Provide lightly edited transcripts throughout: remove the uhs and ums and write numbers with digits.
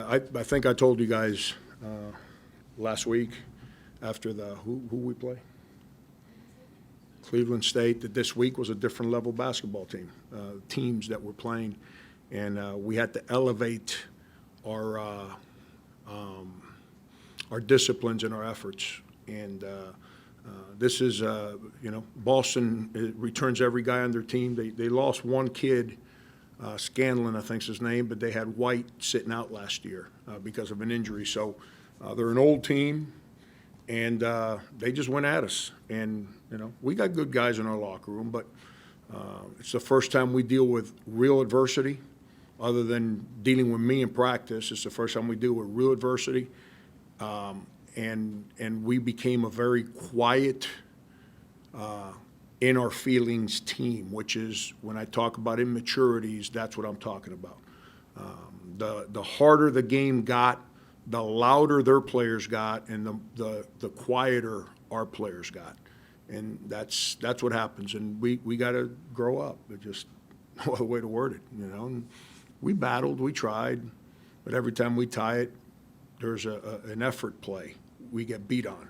I think I told you guys last week after who we play? Cleveland State, that this week was a different level basketball team, teams that were playing, and we had to elevate our disciplines and our efforts. And this is, Boston returns every guy on their team. They lost one kid, Scanlon, I think's his name, but they had White sitting out last year because of an injury. So they're an old team, and they just went at us. And, we got good guys in our locker room, but it's the first time we deal with real adversity other than dealing with me in practice. It's the first time we deal with real adversity. And we became a very quiet, in our feelings team, which is when I talk about immaturities, that's what I'm talking about. The harder the game got, the louder their players got, and the quieter our players got. And that's what happens. And we got to grow up. It's just no other way to word it, And we battled, we tried, but every time we tie it, there's an effort play. We get beat on.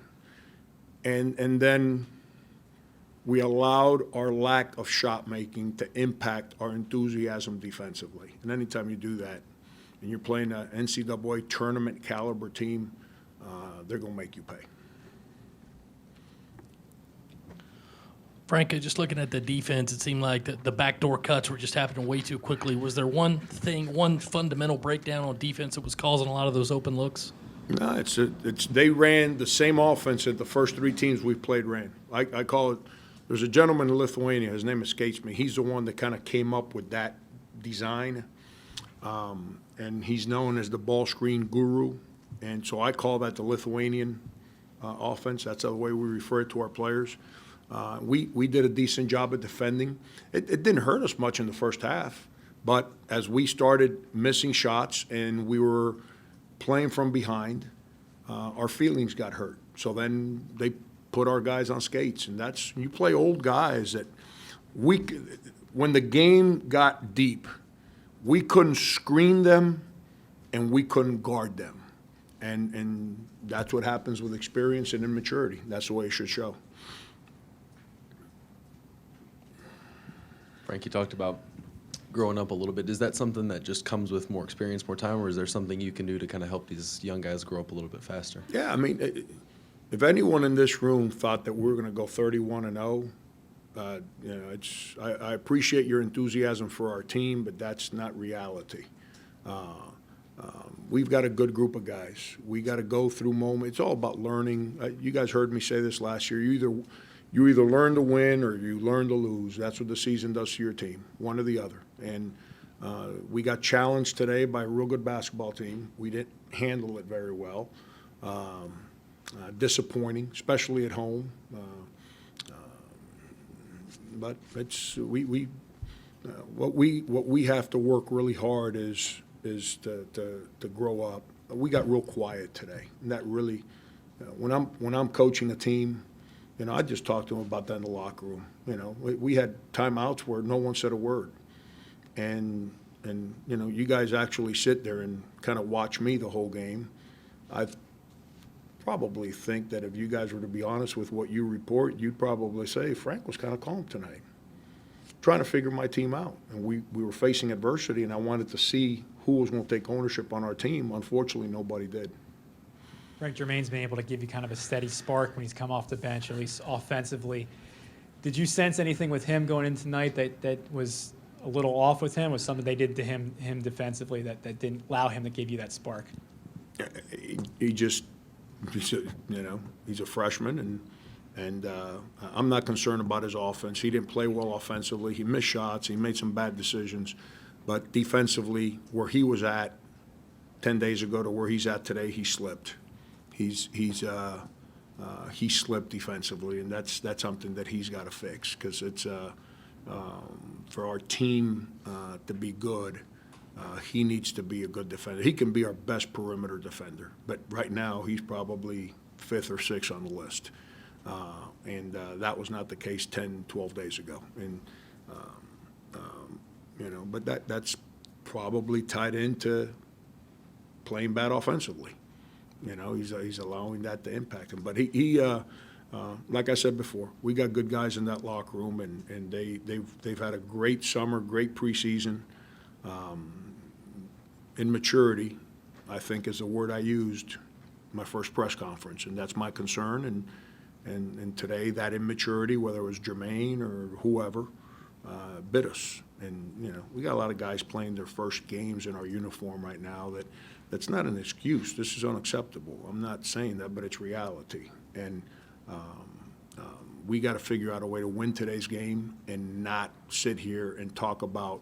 And then we allowed our lack of shot making to impact our enthusiasm defensively. And anytime you do that, and you're playing an NCAA tournament caliber team, they're going to make you pay. Frank, just looking at the defense, it seemed like the backdoor cuts were just happening way too quickly. Was there one fundamental breakdown on defense that was causing a lot of those open looks? No, they ran the same offense that the first three teams we've played ran. I call it. There's a gentleman in Lithuania. His name escapes me. He's the one that kind of came up with that design, and he's known as the ball screen guru. And so I call that the Lithuanian offense. That's the way we refer it to our players. We did a decent job of defending. It didn't hurt us much in the first half, but as we started missing shots and we were playing from behind, our feelings got hurt. So then they put our guys on skates, and you play old guys that when the game got deep, we couldn't screen them and we couldn't guard them. And that's what happens with experience and immaturity. That's the way it should show. Frank, you talked about growing up a little bit. Is that something that just comes with more experience, more time, or is there something you can do to kind of help these young guys grow up a little bit faster? Yeah, I mean, if anyone in this room thought that we were going to go 31-0, I appreciate your enthusiasm for our team, but that's not reality. We've got a good group of guys. We got to go through moments. It's all about learning. You guys heard me say this last year. You either learn to win or you learn to lose. That's what the season does to your team, one or the other. And we got challenged today by a real good basketball team. We didn't handle it very well. Disappointing, especially at home. But it's what we have to work really hard is to grow up. We got real quiet today, and that really when I'm coaching a team. I just talked to him about that in the locker room. We had timeouts where no one said a word. And you guys actually sit there and kind of watch me the whole game. I probably think that if you guys were to be honest with what you report, you'd probably say, Frank was kind of calm tonight, trying to figure my team out. And we were facing adversity, and I wanted to see who was going to take ownership on our team. Unfortunately, nobody did. Frank Germain's been able to give you kind of a steady spark when he's come off the bench, at least offensively. Did you sense anything with him going in tonight that was a little off with him? Was something they did to him defensively that didn't allow him to give you that spark? He's a freshman, and I'm not concerned about his offense. He didn't play well offensively. He missed shots. He made some bad decisions. But defensively, where he was at 10 days ago to where he's at today, he slipped. He slipped defensively, and that's something that he's got to fix because it's for our team to be good. He needs to be a good defender. He can be our best perimeter defender, but right now he's probably 5th or 6th on the list, and that was not the case 10, 12 days ago. And but that's probably tied into playing bad offensively. You know, he's allowing that to impact him. But like I said before, we got good guys in that locker room, and they've had a great summer, great preseason. Immaturity, I think, is the word I used my first press conference, and that's my concern. And today, that immaturity, whether it was Jermaine or whoever, bit us. And, you know, we got a lot of guys playing their first games in our uniform right now that's not an excuse. This is unacceptable. I'm not saying that, but it's reality. And we got to figure out a way to win today's game and not sit here and talk about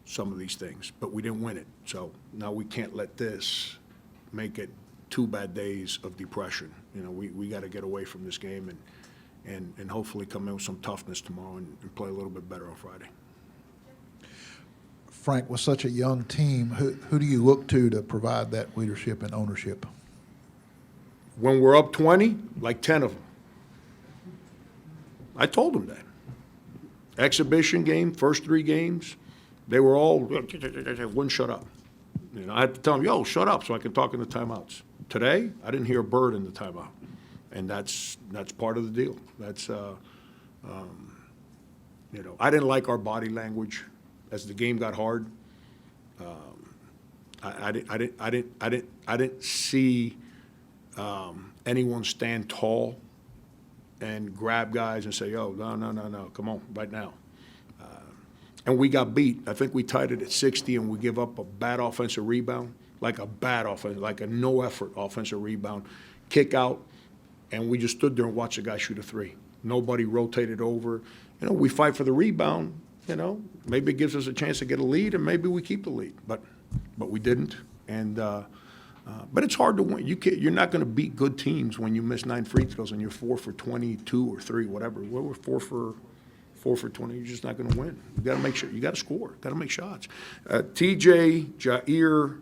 some of these things. But we didn't win it. So now we can't let this make it 2 bad days of depression. You know, we got to get away from this game and hopefully come in with some toughness tomorrow and play a little bit better on Friday. Frank, with such a young team, who do you look to provide that leadership and ownership? When we're up 20, like 10 of them. I told them that. Exhibition game, first 3 games, they were all, wouldn't shut up. You know, I had to tell them, yo, shut up so I can talk in the timeouts. Today, I didn't hear a bird in the timeout. And that's part of the deal. That's, you know, I didn't like our body language as the game got hard. I didn't see anyone stand tall and grab guys and say, yo, no, come on, right now. And we got beat. I think we tied it at 60, and we give up a bad offensive rebound, like a no-effort offensive rebound, kick out, and we just stood there and watched the guy shoot a 3. Nobody rotated over. You know, we fight for the rebound, you know. Maybe it gives us a chance to get a lead, and maybe we keep the lead. But we didn't. And but it's hard to win. You're not going to beat good teams when you miss 9 free throws and you're 4 for 22 or 3, whatever. We're 4 for 20. You're just not going to win. You got to make sure. You got to score. Got to make shots. TJ, Jair,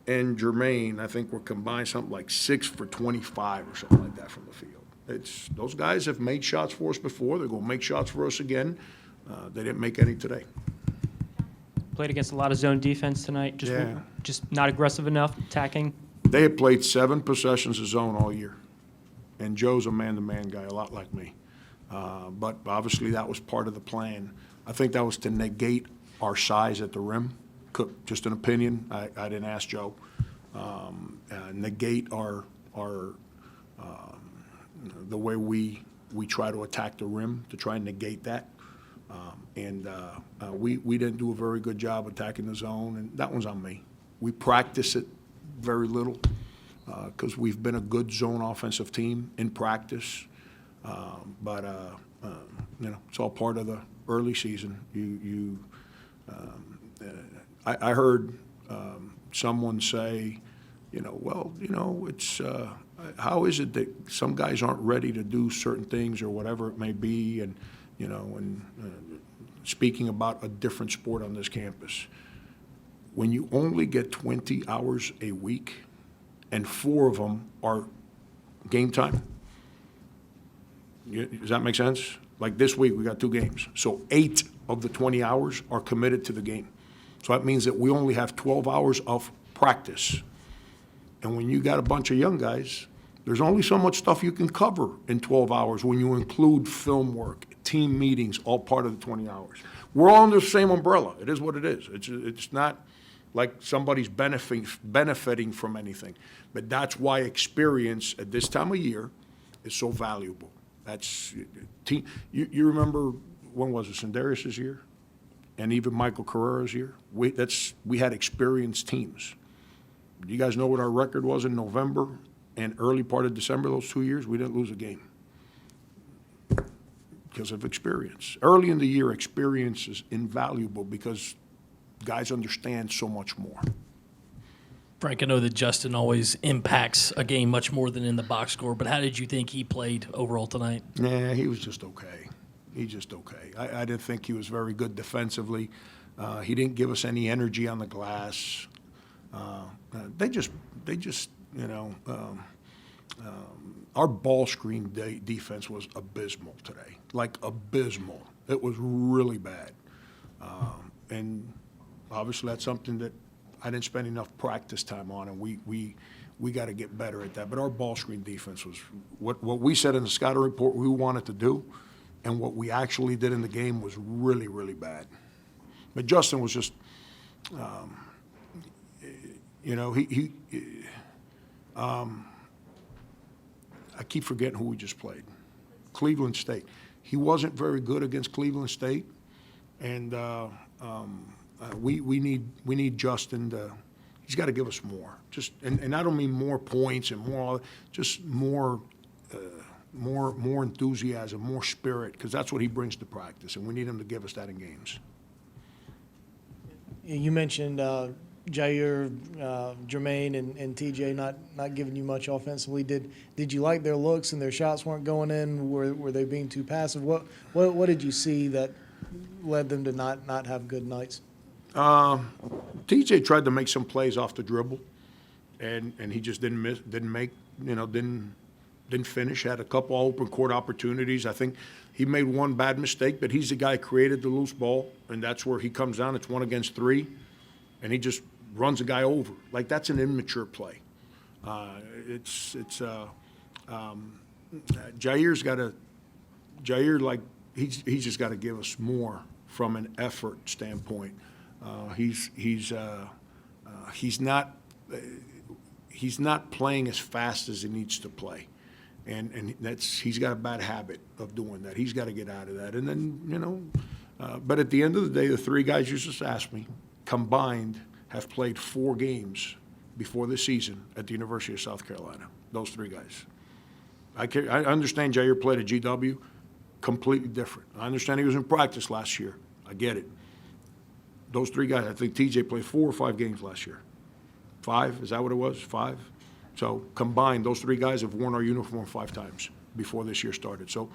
and Jermaine, I think, were combined something like 6 for 25 or something like that from the field. Those guys have made shots for us before. They're going to make shots for us again. They didn't make any today. Played against a lot of zone defense tonight. Just not aggressive enough, attacking. They had played 7 possessions of zone all year. And Joe's a man-to-man guy, a lot like me. But obviously that was part of the plan. I think that was to negate our size at the rim. Just an opinion. I didn't ask Joe. Negate our the way we try to attack the rim, to try and negate that. We didn't do a very good job attacking the zone, and that one's on me. We practice it very little because we've been a good zone offensive team in practice. But you know, it's all part of the early season. I heard someone say, you know, well, you know, it's how is it that some guys aren't ready to do certain things or whatever it may be, and you know, and speaking about a different sport on this campus. When you only get 20 hours a week and 4 of them are game time, does that make sense? Like this week, we got 2 games. So 8 of the 20 hours are committed to the game. So that means that we only have 12 hours of practice. And when you got a bunch of young guys, there's only so much stuff you can cover in 12 hours when you include film work, team meetings, all part of the 20 hours. We're all under the same umbrella. It is what it is. It's not like somebody's benefiting from anything. But that's why experience at this time of year is so valuable. That's you remember, when was it, Sendarius' year? And even Michael Carrera's year? We had experienced teams. Do you guys know what our record was in November and early part of December, those 2 years? We didn't lose a game because of experience. Early in the year, experience is invaluable because guys understand so much more. Frank, I know that Justin always impacts a game much more than in the box score, but how did you think he played overall tonight? Nah, he was just okay. He's just okay. I didn't think he was very good defensively. He didn't give us any energy on the glass. They just you know, our ball screen defense was abysmal today, like abysmal. It was really bad. And obviously that's something that I didn't spend enough practice time on, and we got to get better at that. But our ball screen defense was what we said in the scouting report we wanted to do, and what we actually did in the game was really, really bad. But Justin was just, I keep forgetting who we just played. Cleveland State. He wasn't very good against Cleveland State, and we need Justin to. He's got to give us more. Just and I don't mean more points and more, just more enthusiasm, more spirit, because that's what he brings to practice, and we need him to give us that in games. You mentioned Jair, Jermaine, and TJ not giving you much offensively. Did you like their looks and their shots weren't going in? Were they being too passive? What did you see that led them to not have good nights? TJ tried to make some plays off the dribble, and he just didn't finish. Had a couple open court opportunities. I think he made one bad mistake, but he's the guy who created the loose ball, and that's where he comes down. It's 1 against 3, and he just runs a guy over. Like, that's an immature play. Jair, like, he's just got to give us more from an effort standpoint. He's not playing as fast as he needs to play. And he's got a bad habit of doing that. He's got to get out of that. And then, but at the end of the day, the 3 guys you just asked me, combined, have played 4 games before this season at the University of South Carolina. Those 3 guys. I understand Jair played at GW, completely different. I understand he was in practice last year. I get it. Those 3 guys, I think TJ played 4 or 5 games last year. 5, is that what it was? 5? So combined, those 3 guys have worn our uniform 5 times before this year started. So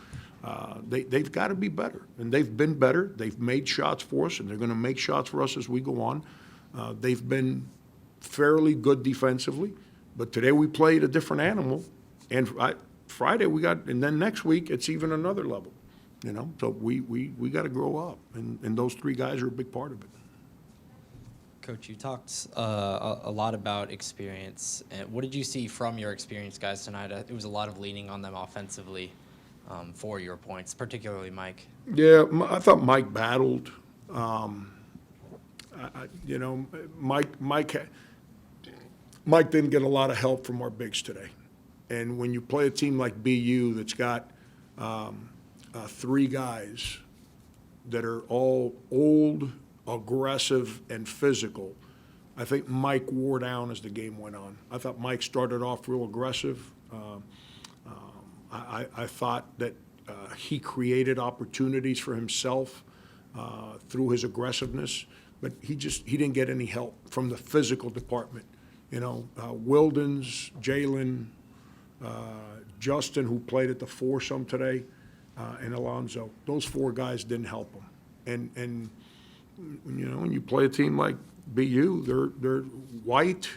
they've got to be better, and they've been better. They've made shots for us, and they're going to make shots for us as we go on. They've been fairly good defensively, but today we played a different animal, and Friday and then next week it's even another level. So we got to grow up, and those 3 guys are a big part of it. Coach, you talked a lot about experience. And what did you see from your experience guys tonight? It was a lot of leaning on them offensively for your points, particularly Mike. Yeah, I thought Mike battled. Mike didn't get a lot of help from our bigs today. And when you play a team like BU that's got 3 guys that are all old, aggressive, and physical, I think Mike wore down as the game went on. I thought Mike started off real aggressive. I thought that he created opportunities for himself through his aggressiveness, but he didn't get any help from the physical department. Wildens, Jalen, Justin, who played at the 4 some today, and Alonzo. Those 4 guys didn't help him. And when you play a team like BU, they're White.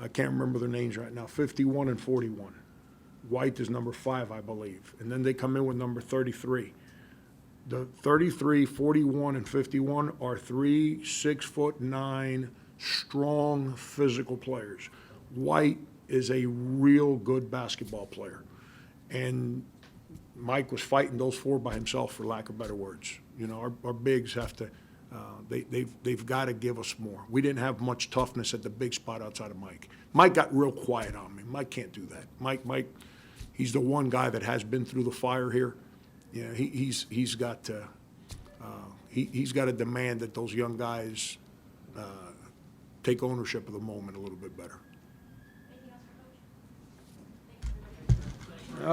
I can't remember their names right now. 51 and 41. White is number 5, I believe, and then they come in with number 33. The 33, 41, and 51 are 3 6'9" strong physical players. White is a real good basketball player, and Mike was fighting those 4 by himself, for lack of better words. Our bigs have to. They've got to give us more. We didn't have much toughness at the big spot outside of Mike. Mike got real quiet on me. Mike can't do that. Mike, he's the one guy that has been through the fire here. He's got to demand that those young guys take ownership of the moment a little bit better.